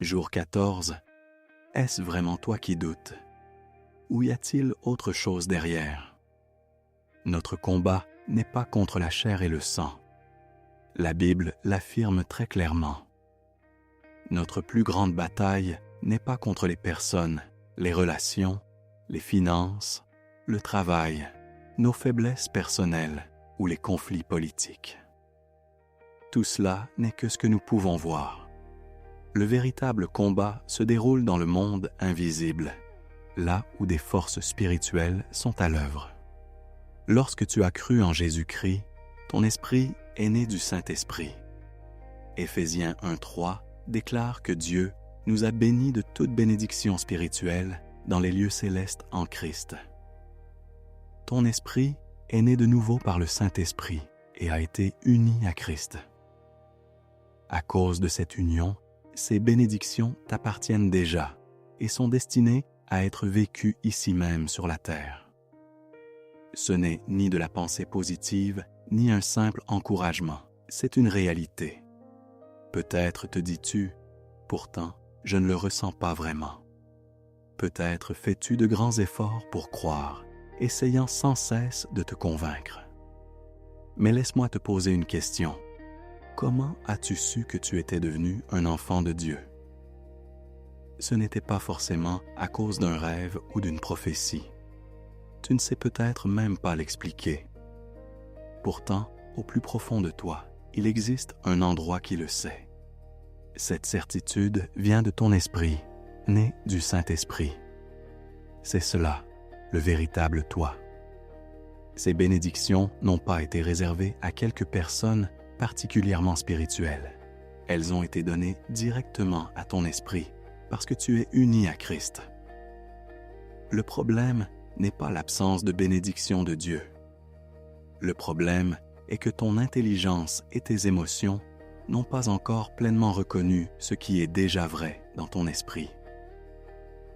Jour 14. Est-ce vraiment toi qui doutes? Ou y a-t-il autre chose derrière? Notre combat n'est pas contre la chair et le sang. La Bible l'affirme très clairement. Notre plus grande bataille n'est pas contre les personnes, les relations, les finances, le travail, nos faiblesses personnelles ou les conflits politiques. Tout cela n'est que ce que nous pouvons voir. Le véritable combat se déroule dans le monde invisible, là où des forces spirituelles sont à l'œuvre. Lorsque tu as cru en Jésus-Christ, ton esprit est né du Saint-Esprit. Éphésiens 1:3 déclare que Dieu nous a bénis de toute bénédiction spirituelle dans les lieux célestes en Christ. Ton esprit est né de nouveau par le Saint-Esprit et a été uni à Christ. À cause de cette union, ces bénédictions t'appartiennent déjà et sont destinées à être vécues ici même sur la terre. Ce n'est ni de la pensée positive, ni un simple encouragement, c'est une réalité. Peut-être te dis-tu, pourtant, je ne le ressens pas vraiment. Peut-être fais-tu de grands efforts pour croire, essayant sans cesse de te convaincre. Mais laisse-moi te poser une question. Comment as-tu su que tu étais devenu un enfant de Dieu? Ce n'était pas forcément à cause d'un rêve ou d'une prophétie. Tu ne sais peut-être même pas l'expliquer. Pourtant, au plus profond de toi, il existe un endroit qui le sait. Cette certitude vient de ton esprit, né du Saint-Esprit. C'est cela, le véritable toi. Ces bénédictions n'ont pas été réservées à quelques personnes particulièrement spirituelles. Elles ont été données directement à ton esprit parce que tu es uni à Christ. Le problème n'est pas l'absence de bénédiction de Dieu. Le problème est que ton intelligence et tes émotions n'ont pas encore pleinement reconnu ce qui est déjà vrai dans ton esprit.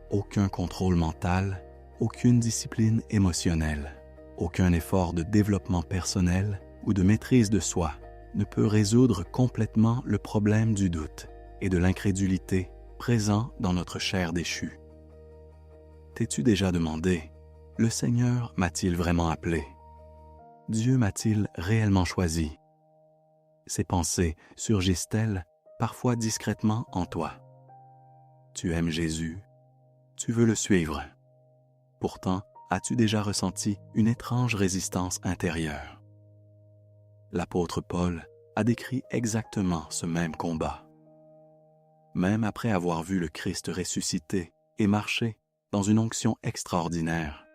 Aucun contrôle mental, aucune discipline émotionnelle, aucun effort de développement personnel ou de maîtrise de soi ne peut résoudre complètement le problème du doute et de l'incrédulité présent dans notre chair déchue. T'es-tu déjà demandé, le Seigneur m'a-t-il vraiment appelé? Dieu m'a-t-il réellement choisi? Ces pensées surgissent-elles parfois discrètement en toi? Tu aimes Jésus, tu veux le suivre. Pourtant, as-tu déjà ressenti une étrange résistance intérieure? L'apôtre Paul a décrit exactement ce même combat. Même après avoir vu le Christ ressuscité et marcher dans une onction extraordinaire,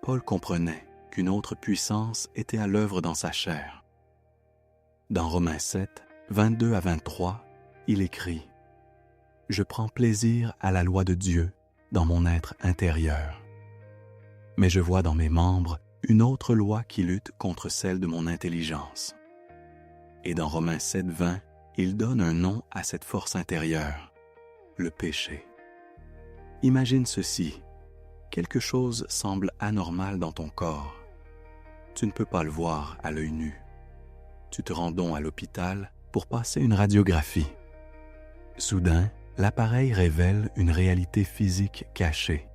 Paul comprenait qu'une autre puissance était à l'œuvre dans sa chair. Dans Romains 7, 22 à 23, il écrit « Je prends plaisir à la loi de Dieu dans mon être intérieur. Mais je vois dans mes membres une autre loi qui lutte contre celle de mon intelligence. » Et dans Romains 7, 20, il donne un nom à cette force intérieure, le péché. Imagine ceci, quelque chose semble anormal dans ton corps. Tu ne peux pas le voir à l'œil nu. Tu te rends donc à l'hôpital pour passer une radiographie. Soudain, l'appareil révèle une réalité physique cachée,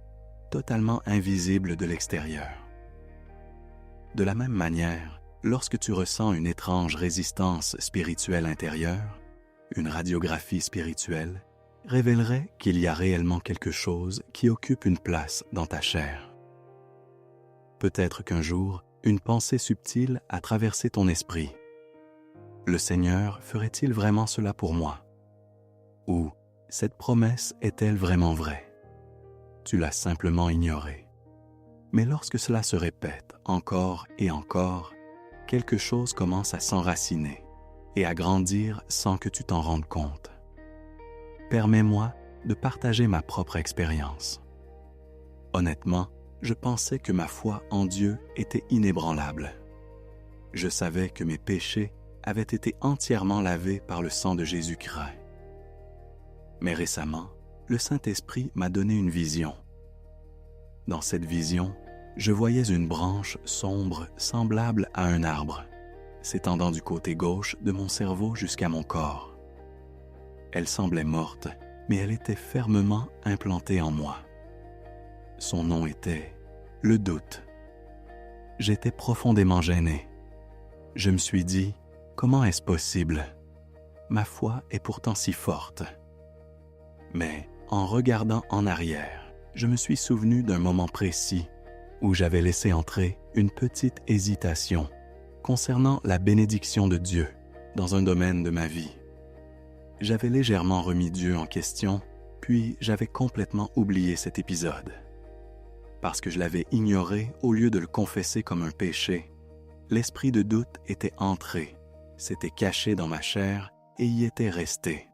totalement invisible de l'extérieur. De la même manière, lorsque tu ressens une étrange résistance spirituelle intérieure, une radiographie spirituelle révélerait qu'il y a réellement quelque chose qui occupe une place dans ta chair. Peut-être qu'un jour, une pensée subtile a traversé ton esprit. Le Seigneur ferait-il vraiment cela pour moi? Ou cette promesse est-elle vraiment vraie? Tu l'as simplement ignorée. Mais lorsque cela se répète encore et encore, quelque chose commence à s'enraciner et à grandir sans que tu t'en rendes compte. Permets-moi de partager ma propre expérience. Honnêtement, je pensais que ma foi en Dieu était inébranlable. Je savais que mes péchés avaient été entièrement lavés par le sang de Jésus-Christ. Mais récemment, le Saint-Esprit m'a donné une vision. Dans cette vision, je voyais une branche sombre semblable à un arbre, s'étendant du côté gauche de mon cerveau jusqu'à mon corps. Elle semblait morte mais elle était fermement implantée en moi. Son nom était le doute. J'étais profondément gêné. Je me suis dit, comment est-ce possible? Ma foi est pourtant si forte. Mais en regardant en arrière, je me suis souvenu d'un moment précis où j'avais laissé entrer une petite hésitation concernant la bénédiction de Dieu dans un domaine de ma vie. J'avais légèrement remis Dieu en question, puis j'avais complètement oublié cet épisode. Parce que je l'avais ignoré au lieu de le confesser comme un péché, l'esprit de doute était entré, s'était caché dans ma chair et y était resté.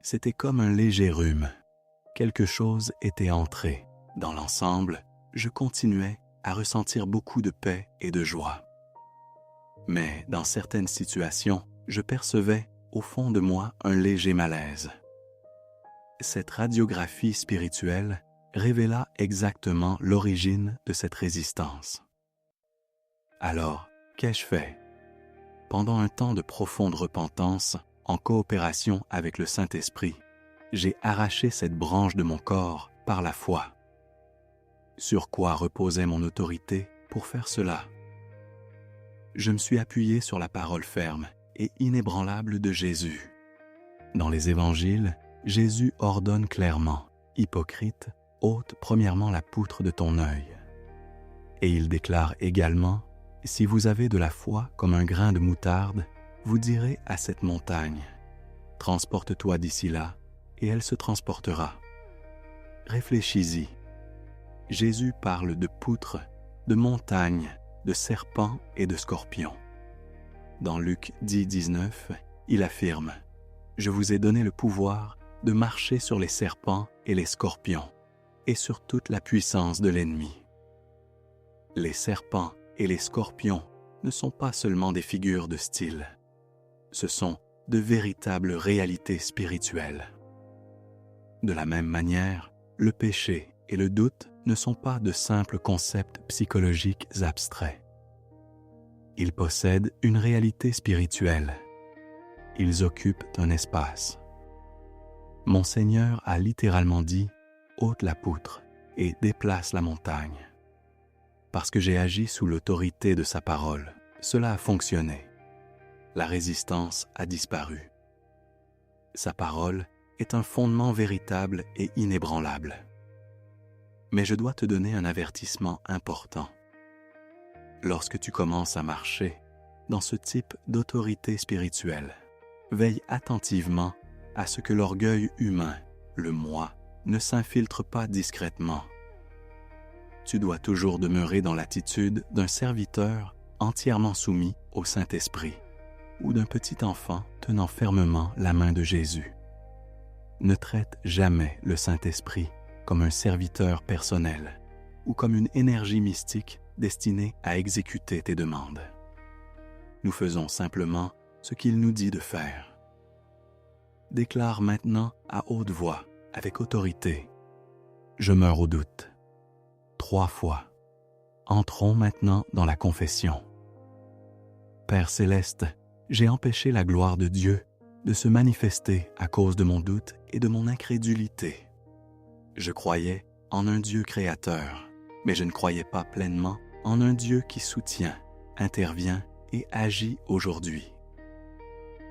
C'était comme un léger rhume. Quelque chose était entré. Dans l'ensemble, je continuais à ressentir beaucoup de paix et de joie. Mais dans certaines situations, je percevais au fond de moi un léger malaise. Cette radiographie spirituelle révéla exactement l'origine de cette résistance. Alors, qu'ai-je fait? Pendant un temps de profonde repentance, en coopération avec le Saint-Esprit, j'ai arraché cette branche de mon corps par la foi. Sur quoi reposait mon autorité pour faire cela? Je me suis appuyé sur la parole ferme et inébranlable de Jésus. Dans les évangiles, Jésus ordonne clairement, « Hypocrite, ôte premièrement la poutre de ton œil. » Et il déclare également, « Si vous avez de la foi comme un grain de moutarde, vous direz à cette montagne, « Transporte-toi d'ici là, et elle se transportera. » Réfléchis-y. Jésus parle de poutres, de montagnes, de serpents et de scorpions. Dans Luc 10:19, il affirme « Je vous ai donné le pouvoir de marcher sur les serpents et les scorpions, et sur toute la puissance de l'ennemi. » Les serpents et les scorpions ne sont pas seulement des figures de style. Ce sont de véritables réalités spirituelles. De la même manière, le péché et le doute ne sont pas de simples concepts psychologiques abstraits. Ils possèdent une réalité spirituelle. Ils occupent un espace. Mon Seigneur a littéralement dit « ôte la poutre et déplace la montagne ». Parce que j'ai agi sous l'autorité de sa parole, cela a fonctionné. La résistance a disparu. Sa parole est un fondement véritable et inébranlable. Mais je dois te donner un avertissement important. Lorsque tu commences à marcher dans ce type d'autorité spirituelle, veille attentivement à ce que l'orgueil humain, le moi, ne s'infiltre pas discrètement. Tu dois toujours demeurer dans l'attitude d'un serviteur entièrement soumis au Saint-Esprit ou d'un petit enfant tenant fermement la main de Jésus. Ne traite jamais le Saint-Esprit comme un serviteur personnel ou comme une énergie mystique destinée à exécuter tes demandes. Nous faisons simplement ce qu'il nous dit de faire. Déclare maintenant à haute voix, avec autorité, « Je meurs au doute ». 3 fois. Entrons maintenant dans la confession. Père céleste, j'ai empêché la gloire de Dieu de se manifester à cause de mon doute et de mon incrédulité. Je croyais en un Dieu créateur, mais je ne croyais pas pleinement en un Dieu qui soutient, intervient et agit aujourd'hui.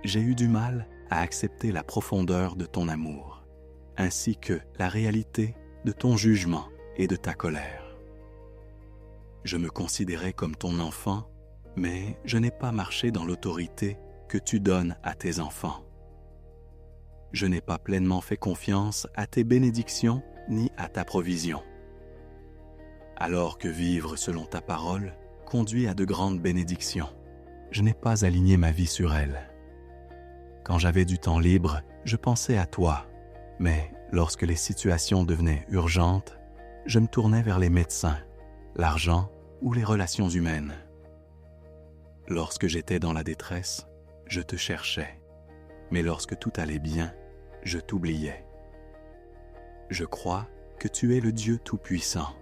J'ai eu du mal à accepter la profondeur de ton amour, ainsi que la réalité de ton jugement et de ta colère. Je me considérais comme ton enfant, mais je n'ai pas marché dans l'autorité que tu donnes à tes enfants. Je n'ai pas pleinement fait confiance à tes bénédictions ni à ta provision. Alors que vivre selon ta parole conduit à de grandes bénédictions, je n'ai pas aligné ma vie sur elles. Quand j'avais du temps libre, je pensais à toi, mais lorsque les situations devenaient urgentes, je me tournais vers les médecins, l'argent ou les relations humaines. Lorsque j'étais dans la détresse, je te cherchais, mais lorsque tout allait bien, je t'oubliais. Je crois que tu es le Dieu Tout-Puissant,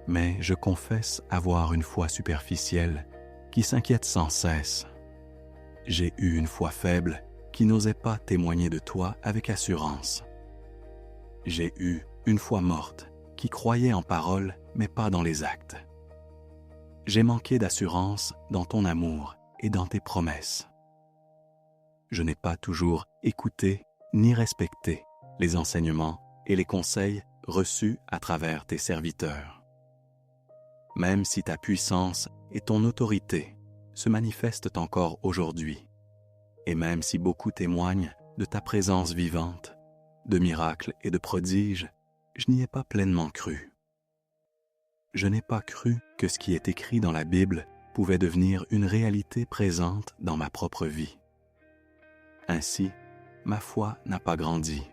mais je confesse avoir une foi superficielle qui s'inquiète sans cesse. J'ai eu une foi faible qui n'osait pas témoigner de toi avec assurance, J'ai eu une foi morte qui croyait en parole mais pas dans les actes. J'ai manqué d'assurance dans ton amour et dans tes promesses. Je n'ai pas toujours écouté ni respecté les enseignements et les conseils reçus à travers tes serviteurs. Même si ta puissance et ton autorité se manifestent encore aujourd'hui, et même si beaucoup témoignent de ta présence vivante, de miracles et de prodiges, je n'y ai pas pleinement cru. Je n'ai pas cru que ce qui est écrit dans la Bible pouvait devenir une réalité présente dans ma propre vie. Ainsi, ma foi n'a pas grandi.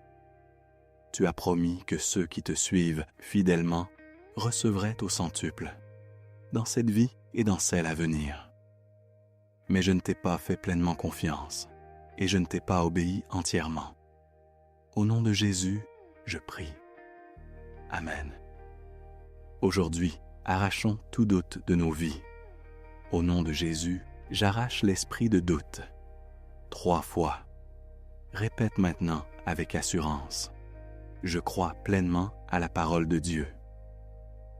Tu as promis que ceux qui te suivent fidèlement recevraient au centuple, dans cette vie et dans celle à venir. Mais je ne t'ai pas fait pleinement confiance et je ne t'ai pas obéi entièrement. Au nom de Jésus, je prie. Amen. Aujourd'hui, arrachons tout doute de nos vies. Au nom de Jésus, j'arrache l'esprit de doute. 3 fois. Répète maintenant avec assurance. Je crois pleinement à la parole de Dieu.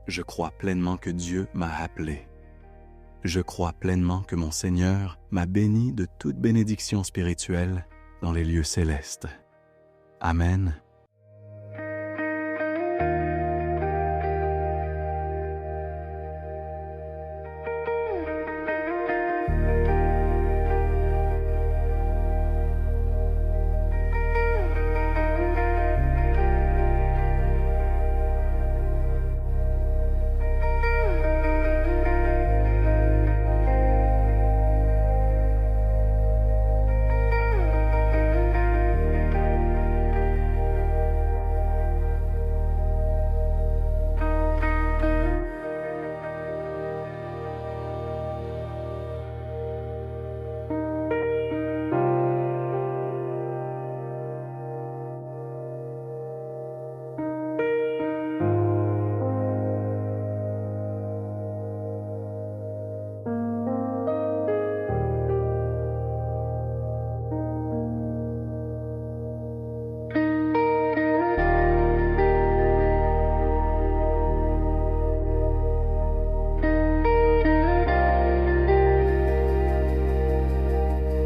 Je crois pleinement que Dieu m'a appelé. Je crois pleinement que mon Seigneur m'a béni de toute bénédiction spirituelle dans les lieux célestes. Amen.